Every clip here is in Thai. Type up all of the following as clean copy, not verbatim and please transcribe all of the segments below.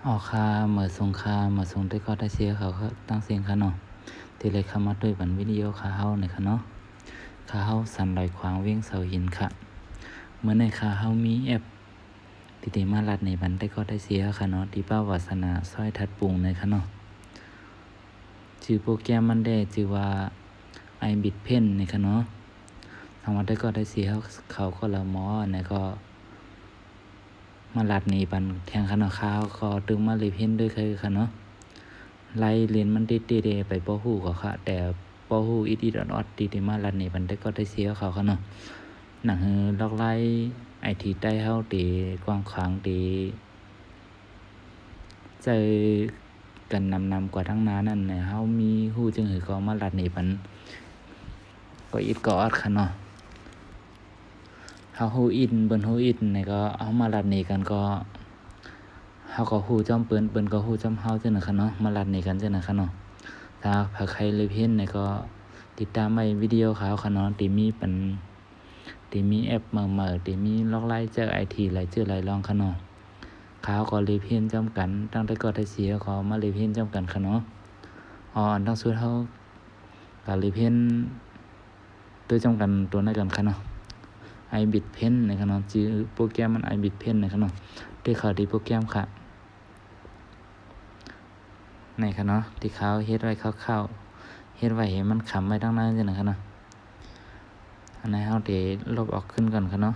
ออกค่าเหมือสงคาเหมือสงได้ก็ได้เสียเขาตั้งเสียงค่ะเนาะที่เลยเข้ามาด้วยบันวิดีโอค่าเฮาเนี่ยค่ะเนาะค่าเฮาสันลอยขวางเวียงเสาหินค่ะเมื่อในค่าเฮามีแอปติมาลัดในบันได้ก็ได้เสียค่ะเนาะที่ป้าวาสนาซอยทัดปรุงในค่ะเนาะชื่อโปรแกรมมันได้ชื่อว่าไอบิดเพนในค่ะเนาะทางวัดได้ก็ได้เสียเขาก็ละหมอเนี่ยก็มาลัดในบันแทงค่ะเนาะข้าวก็ตึงมาเลยเพ่นด้วยค่ะเนาะไล่เรียนมันติดๆไปป้อหูก็ค่ะแต่ป้อหูอีดอดติมาลัดในบันได้ก็ได้เสียเขาค่ะเนาะหนังลอกไล่ไอทีใต้เฮาตีกว้างขวางตีใจกันนำกว่าทั้งนั้นนั่นเนี่ยเฮามีฮู้จึงหือก็มาลัดนี่มันก็อิดก็อดค่ะเนาะเฮาฮู้อินเบิ่นฮู้อินนี่ก็เอามาลัดนี่กันก็เฮาก็ฮู้จ้อมเปิ้นก็ฮู้จ้อมเฮาจังนั้นค่ะเนาะมาลัดนี่กันจังนั้นค่ะเนาะถ้าใครเลยเห็นนี่ก็ติดตามไว้วิดีโอข่าวค่ะเนาะที่มีเป็นที่มีแอปใหม่ๆที่มีล็อกไล่เจอไอทีหลายชื่อหลายรองค่ะเนาะข่าวก็รีเพียนจำกันตั้งแต่ก็ได้เสียขอมารีเพียนจำกันค่ะเนาะทั้งสุดเฮาก็รีเพียนตัวจำกันตัวนั้นกันค่ะเนาะไอบิดเพนนะครับเนาะชื่อโปรแกรมมันไอบิดเพนนะครับเนาะที่เขาดีโปรแกรมค่ะในค่ะเนาะที่เขาเฮ็ดไว้คร่าวๆเฮ็ดไว้ให้มันขำไว้ทั้งนั้นจังนะคะเนาะอันนี้เฮาได้ลบออกขึ้นก่อนค่ะเนาะ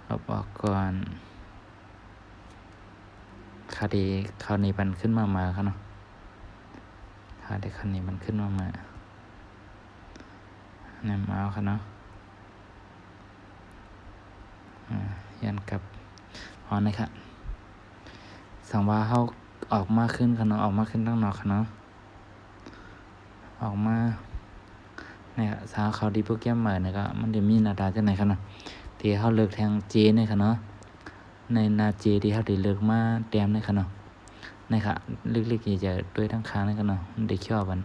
ลบออกก่อนคดีคราวนี้มันขึ้นมาค่ะเนาะคดีคราวนี้มันขึ้นมาเนี่ยมาเอาค่ะเนาะยันกับนะครับสังว่าเฮาออกมาขึ้นค่ะเนาะออกมาขึ้นตั้งนอกค่ะเนาะออกมาเนี่ยสาวเขาดีโปรแกรมใหม่เนี่ยก็มันจะมีหน้าตาจังไหนค่ะเนาะที่เฮาเลือกแทง J เนี่ยค่ะเนาะในหน้า J ที่เฮาได้เลือกมาแต้มเนี่ยค่ะเนาะนี่ค่ะลึกๆจะด้วยทั้งค้างนี่ค่ะเนาะมันได้เชื่อมัน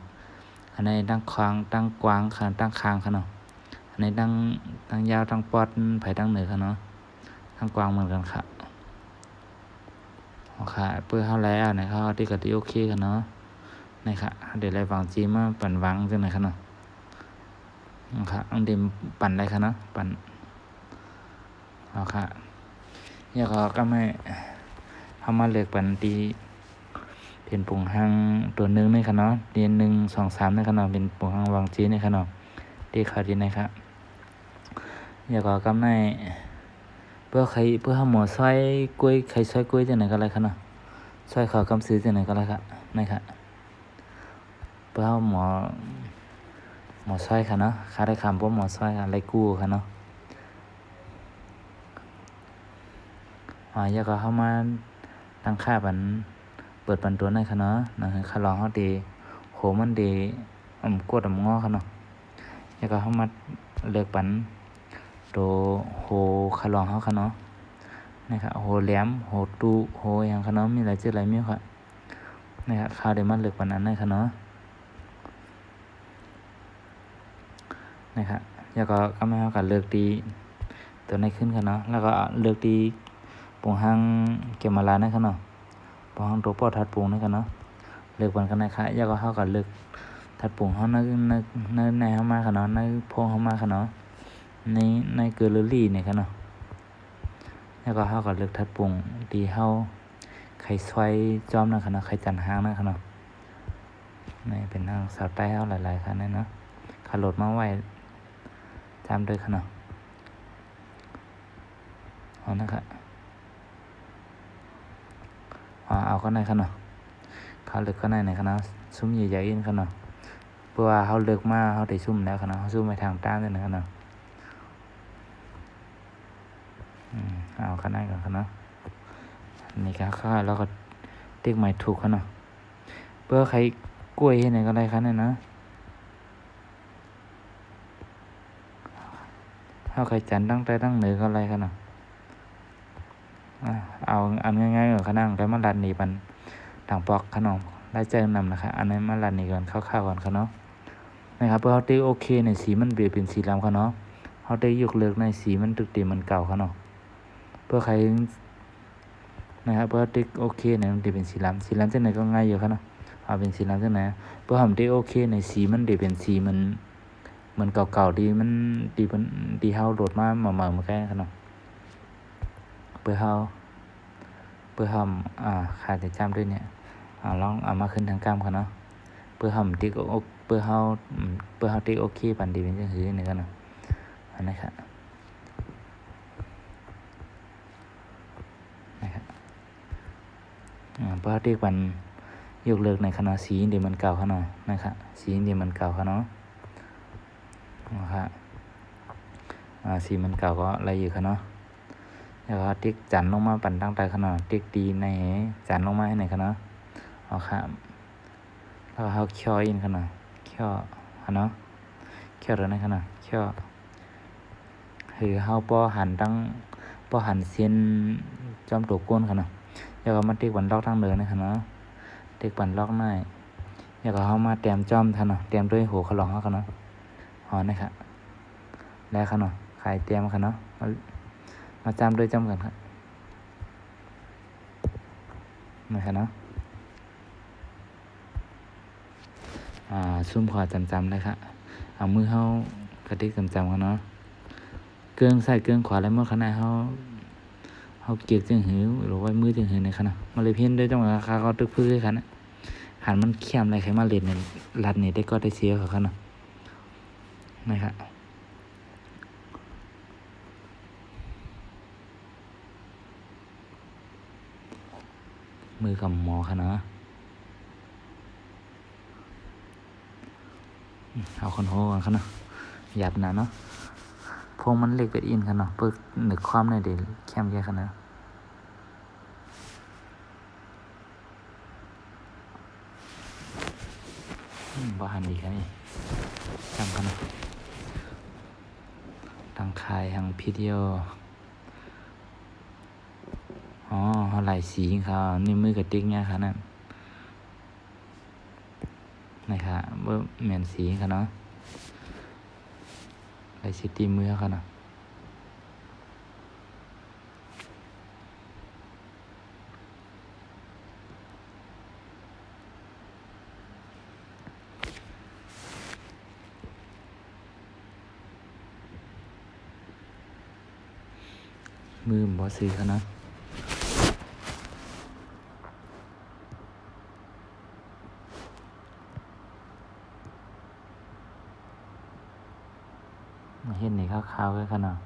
อันนี้ตั้งควางตั้งกว้างค่ะตั้งค้างค่ะเนาะอันนี้ตั้งยาวตั้งปอดไผตั้งเหนือค่ะเนาะตั้งกว้างเหมือนกันค่ะค่ะเพื่อเฮาแล้วนะครับที่ก็ที่โอเคค่ะเนาะนี่ค่ะเดี๋ยวไล่วางจีมาปั่นวางจังไหนค่ะเนาะค่ะอันเดิมปั่นได้ค่ะเนาะปั่นค่ะเนี่ยก็ไม่เฮามาเลือกปั่นตีเป็นปุ่งหางตัวนึงนี่ค่ะเนาะเรียน1 2 3นี่ค่ะเนาะเป็นปุ่งหางวางจีนี่ค่ะเนาะที่เขาดีนะครับเนี่ยก็กำในเพื่อหาหมอซอยกล้วยไข่ซอยกล้วยจังไหนก็ได้ค่ะเนาะซอยเขากำซื้อจังไหนก็ได้ค่ะนะครับเพื่อหมอซอยค่ะเนาะค่าได้คำพวกหมอซอยค่ะไรกู้ค่ะเนาะแล้วก็เข้ามาตั้งค่าบันเปิดปันตัวได้ค่ะเนาะค่าลองเฮาดีโหมันดีกดงอค่ะเนาะแล้วก็เข้ามาเลือกปันตัวโหค่าลองเฮาค่ะเนาะนะครับโหแหลมโหตูโหอย่างค่ะเนาะมีหลายชื่อหลายมิ้วค่ะนะครับค่าได้มาเลือกปันนั้นได้ค่ะเนาะนะครับแล้วก็มาเอากันเลือกดีตัวไหนขึ้นค่ะเนาะแล้วก็เลือกดีปุ่งหางเกมมาลานะครับเนาะปุ่งหางตัวปอดทัดปุ่งนะครับเนาะเลือกปันกันนะคะแล้วก็เอากันเลือกทัดปุ่งเฮาในเฮามาค่ะเนาะในพงเฮามาค่ะเนาะในเกลเลอรี่เนี่ยค่ะเนาะแล้วก็เฮาก็เลือกทัดปุ่งที่เฮาไข่ซอยจอมนะคะเนาะไข่จันหางนะคะเนาะนี่เป็นทางสาวใต้เฮาหลายๆค่ะเนาะขาโหลดมาไว้จำด้วยค่ะเนาะนะครับเอาก็ได้ค่ะเนาะเขาเลือกก็ได้ค่ะเนาะซุ้มใหญ่ๆอินค่ะเนาะเพราะว่าเฮาเลือกมาเฮาได้ซุ่มแล้วค่ะเนาะเฮาซุ่มไปทางใต้ด้วยนะคะเนาะเอาก็ได้ก่อนค่ะเนาะนี่ก็ค่าแล้วก็ติ๊กใหม่ถูกค่ะเนาะเพื่อใครกล้วยให้ไหนก็ได้ค่ะเนี่ยนะเฮาใครจันตั้งใต้ตั้งเหนือก็อะไรค่ะเนาะเอาอันง่ายๆก่อนค่ะนั่งแล้วมาลัดนี่มันต่างปอกขนมได้เจอนำนะคะอันนี้มาลัดนี่ก่อนคร่าวๆก่อนค่ะเนาะนะครับเพื่อเฮาได้โอเคในสีมันเปลี่ยนเป็นสีดำค่ะเนาะเฮาได้ยกเลิกในสีมันตึกตีมันเก่าค่ะเนาะเพื่อใคร นะครับเพื่อติ๊กโอเคเนี่ยมันจะเป็นสีล้ำเส้นไหนก็ง่ายอยู่ครับเนาะเอาเป็นสีล้ำเส้นไหนเพื่อทำติ๊กโอเคในสีมันจะเป็นสีมันเหมือนเก่าๆดีมันดีเฮาโหลดมาเหมือนแค่ครับเนาะเพื่อเฮาขาดจะจำด้วยเนี่ยลองเอามาขึ้นทางกล้ามครับเนาะเพื่อทำติ๊กเพื่อเฮาติ๊กโอเคปันดีเป็นจังซี่นี่ครับเนาะอันนี้ครับเพื่อติ๊กปันยกเลิกในขณะสีเดี๋ยวมันเก่าเขาเนาะนะครับสีเดี๋ยวมันเก่าเขาเนาะนะครับสีมันเก่าก็อะไรอยู่เขาเนาะแล้วก็ติ๊กจันลงมาปั่นตั้งแต่เขาเนาะติ๊กดีในจันลงมาให้ไหนเขาเนาะครับแล้วเขาเคี่ยวอินเขาเนาะเคี่ยวเขาเนาะเคี่ยวอะไรเขาเนาะเคี่ยวคือเขาป้อหันเส้นจอมตัวก้นเขาเนาะแล้วก็มาติ๊กบันล็อกทางเดินนะครับเนาะติ๊กบันล็อกหน่อยแล้วก็เขามาเตรียมจอมท่านเนาะเตรียมด้วยหัวขลองเขาเนาะนะครับแล้วเขาเนาะขายเตรียมเขาเนาะมาจำด้วยจำกันครับนะครับเนาะซุ่มขอจำเลยครับเอามือเขากระดิกจำกันเนาะเกื้องใส่เกื้องขวาแล้วเมื่อขณะเขาเกี่ยวจึงหิวหรือว่ามือจึงหิวในขณะมาเลยเพี้ยนด้วยจังหวะเขาตึกพื้นกันนะหันมันเข้มอะไรใครมาเล่นเนี่ยรัดเนี่ยได้ก็ได้เสียเขาเนาะนะครับมือกับหมอค่ะเนาะเอาคนโหกันค่ะเนาะหยับนะเนาะพวกมันเล็กเป็ดอินค่ะเนาะเพื่อหนึกความในเดี๋ยวเข้มแย่ค่ะเนาะบ้านดีค่ะนี่จำค่ะเนาะทางคายทางพิเดียวหลายสีค่ะนี่มือกับติ๊กเนี่ยค่ะนั่นนะครับเบอร์เหมือนสีค่ะเนาะลายสีตีมือค่ะเนาะมือบอสซื้อค่ะเนาะเห็นนี่ขาวๆเลยค่ะเนาะ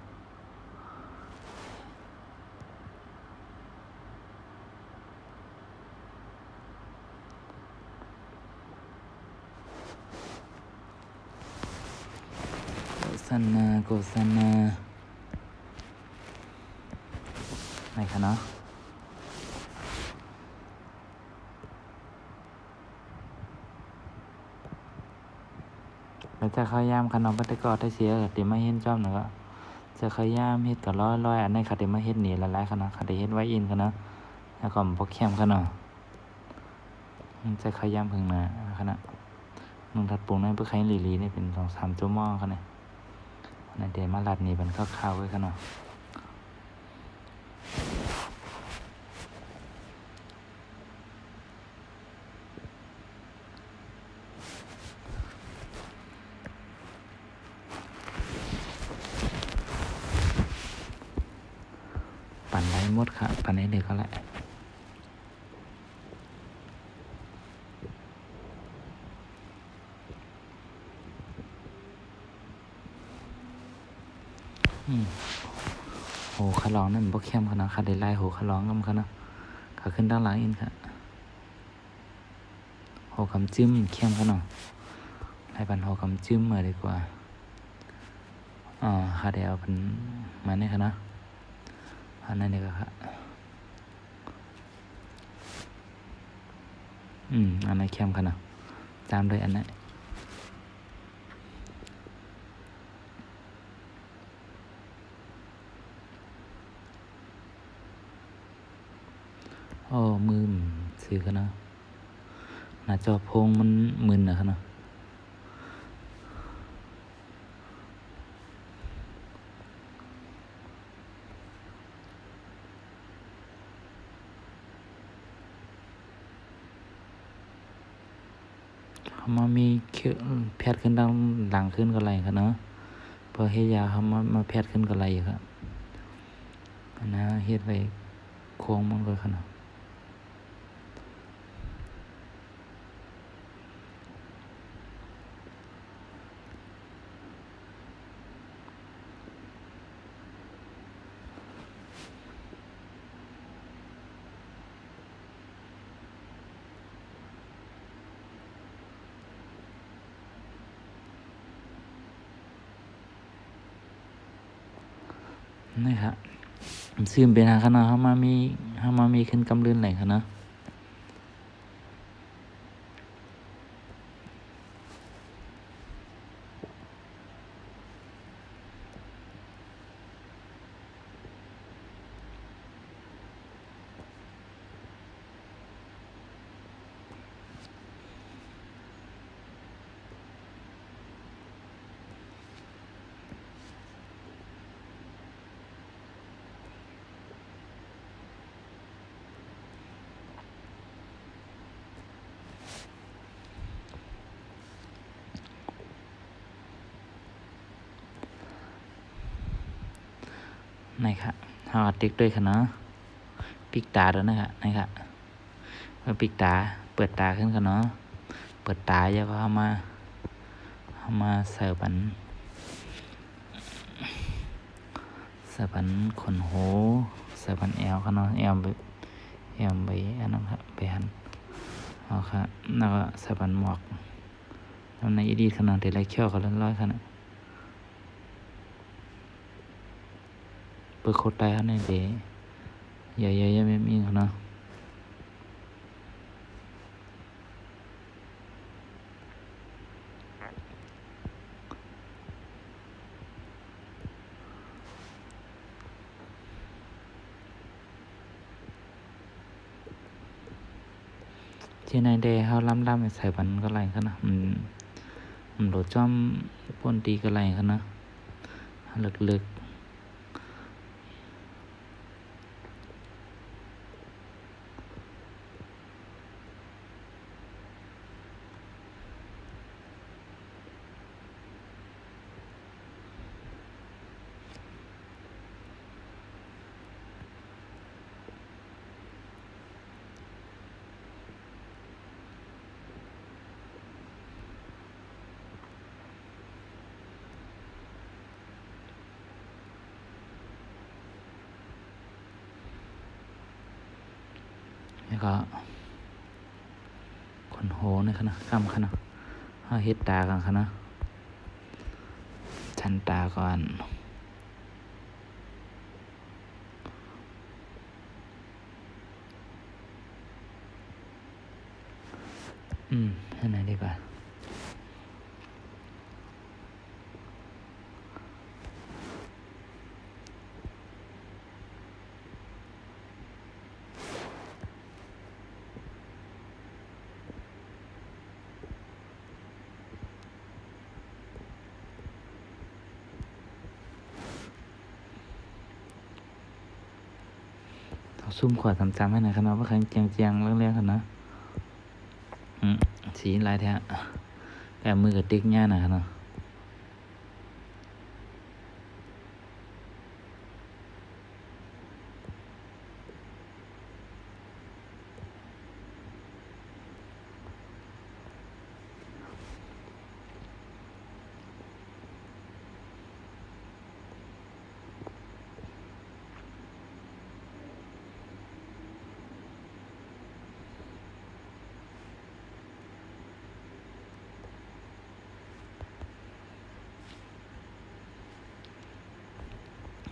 โฆษณาไหนคะเนาะแล้วจะขยามขนมปัตตกอได้เสียกับติมาเห็นจอมหนึ่งก็จะขยามเฮ็ดกับร้อยอันนี้ค่ะติมาเฮ็ดหนีหลายๆขนาดค่ะติเฮ็ดไว้อินค่ะเนาะแล้วก็พวกเข้มค่ะเนาะจะขยามพึ่งนะค่ะนะนุ่งทัดปุงนั่นเพื่อใครหลีนี่เป็น2-3ชั่วโมงค่ะเนี่ยนั่นเดี๋ยวมาลัดนี่เป็นข้าวๆไว้ค่ะเนาะปั่นได้หมดค่ะปั่นได้เด็กก็แหละโหขลองนั่นพวกเข้มค่ะเนาะค่ะได้ไล่โหขลองกันค่ะเนาะขาขึ้นด้านหลังอินค่ะโหคำจิ้มเข้มค่ะเนาะไล่ปั่นโหคำจิ้มมาดีกว่าค่ะเดี๋ยวเป็นมาเนี่ยค่ะเนาะอันนั้นนี่ก็ค่ะอันนั้นเข้มค่ะเนาะตามด้วยอันนั้นมือซื้อค่ะเนาะหน้าจอโพงมันมึนนะคะเนาะ เขามามีแพทย์ขึ้นดังหลังขึ้นก็ไรครับเนาะพอเฮ็ดยาเขามาแพทย์ขึ้นก็ไรครับนะเฮ็ดไว้โค้งมันก็ขนาดนี่ครับซึมเป็นขนาดเขามามีขึ้นกำเลื่อนไหลครับเนาะนี่ครับเขาติ๊กด้วยครับเนาะปิกตาด้วยนะครับนี่ครับเมื่อปิกตาเปิดตาขึ้นครับเนาะเปิดตาแล้วก็เอามาเสิร์ฟอันขนหูเสิร์ฟอันแอลครับเนาะแอลไปอันนั้นครับไปหันเอาครับแล้วก็เสิร์ฟอันหมวกแล้วในอีดีขนาดเด็ดไรเขี้ยวเขาร้อยขนาดเปิดโคตรได้ครับในเดย์ใหญ่ๆไม่มีครับเนาะที่ในเดย์เขาล้ำใส่บันก็ไรครับนะมันโดดจ้อมป้นตีก็ไรครับนะลึกแล้วก็ขนโหนี่ครับนะคำครับนะเขาเฮ็ดตากันครับนะชันตาก่อนให้ไหนดีกว่าซุ่มขวดจำให้หน่อยครับนะว่าใครเจียงเรื่องครับนะสีลายแท้แอบมือกับติ๊กง่ายหน่อยครับนะ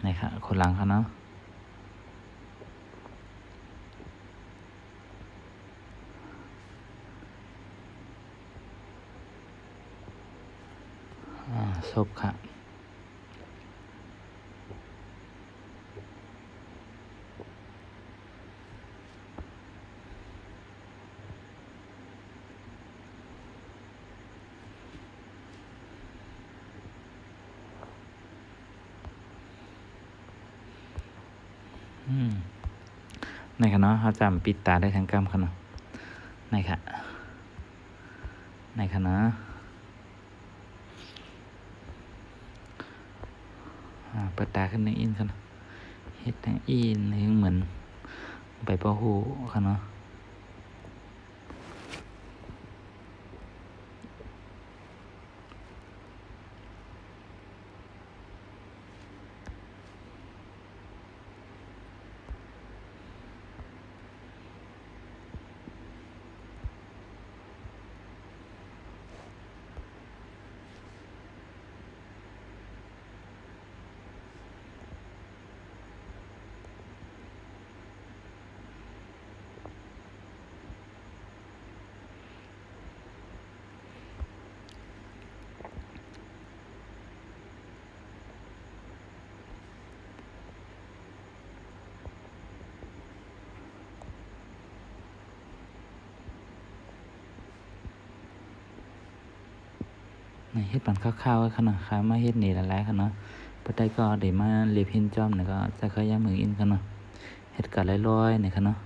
นี่ครับคนหลังครับเนาะศพครับนี่ครับเนาะเขาจำปิดตาได้ทั้งกำครับเนาะนี่ครับ ในค่ะเนาะเปิดตาขึ้นในอินค่ะเฮ็ดแต่อินนี่เหมือนไปปะหูค่ะเนาะเฮ็ดปันคร่าวๆค่ะเนาะค่ะมาเฮ็ดนี่หลายๆค่ะเนาะปะได้ก็ได้มาเรียบเห็นจอมนี่ก็จะขยายมืออินค่ะเนาะเฮ็ดกันลอยๆนี่ค่ะเนาะ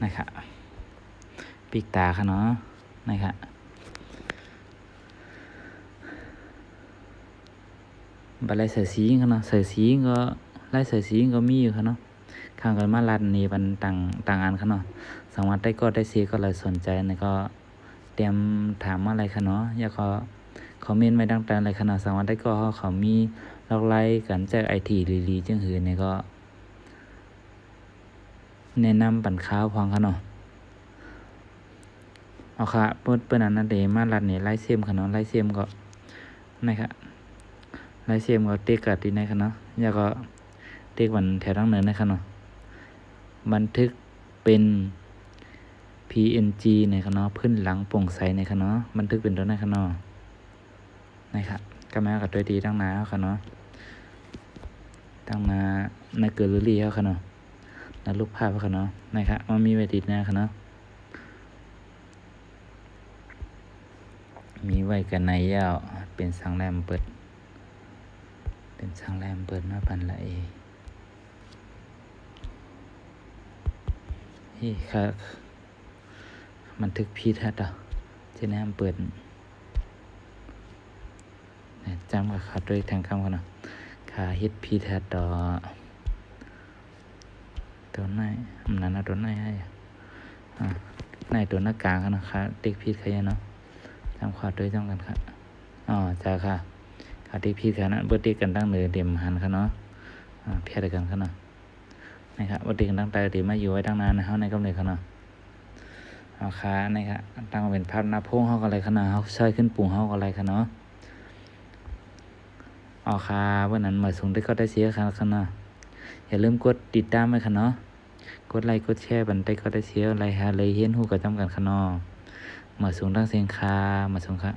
นะครับปีกตาค่ะเนาะนะครับบัดไล่เสือสีค่ะเนาะเสือสีก็ไล่เสือสีก็มีอยู่ค่ะเนาะข้างกันมาลัดนี่มันต่างอันค่ะเนาะสามารถได้ก็ได้เสียก็เลยสนใจนี่ก็เตรียมถามอะไรค่ะเนาะอยากเขาเมนไม่ดังแต่อะไรค่ะเนาะสามารถได้ก็เขามีลอกไล่กันจากITลีจึงหือนี่ก็แนะนำปันข้าวพองค่ะเนาะเอาค่ะเปิ้นอันนั้นเดมาลัดนี่ไล่เสียมค่ะเนาะไล่เสียมก็นะครับไล่เสียมก็เต็กกัดที่ไหนค่ะเนาะอยากก็เต็กวันแถวดังเนินนะคะเนาะบันทึกเป็น PNG ในค่ะเนาะพื้นหลังโปร่งใสในค่ะเนาะบันทึกเป็นตัวในค่ะเนาะนะครับก็มากับตัวดีตั้งนาค่ะเนาะตั้งนาในเกิดลุลี่ค่ะเนาะในรูปภาพค่ะเนาะนะครับมันมีไว้ติดนะค่ะเนาะมีไว้กันในยาวเป็นสังแรมเปิดมาปันละนี่ค่ะมันทึกพีทัดที่แนมเปิดจำกับขาด้วยทางคำกันนะขาฮิตพีทัดตัวไหนมันนั่นตัวไหนให้ในตัวหน้ากลางกันนะขาติ๊กพีทขยันเนาะจำขาด้วยจำกันค่ะจ้าค่ะขาติ๊กพีทค่ะนะเบิร์ดติ๊กกันตั้งเหนือเดี่ยมหันค่ะเนาะเพียรกันค่ะเนาะนะครับเบิร์ดติ๊กกันตั้งแต่เดี่ยมมาอยู่ไว้ตั้งนานนะเขาในกำเนิดค่ะเนาะค่ะนะครับตั้งเป็นภาพหน้าโพงเขาก็อะไรค่ะเนาะเขาใช้ขึ้นปุ่งเขาก็อะไรค่ะเนาะค่ะวันนั้นมาส่งได้ก็ได้เสียค่ะค่ะเนาะอย่าลืมกดติดตามไว้ค่ะเนาะกดไลค์กดแชร์บันไดก็ได้เสียอะไรฮะเลยเห็นหูกับจำกันค่ะเนาะมาส่งตั้งเสียงค่ะมาส่งค่ะ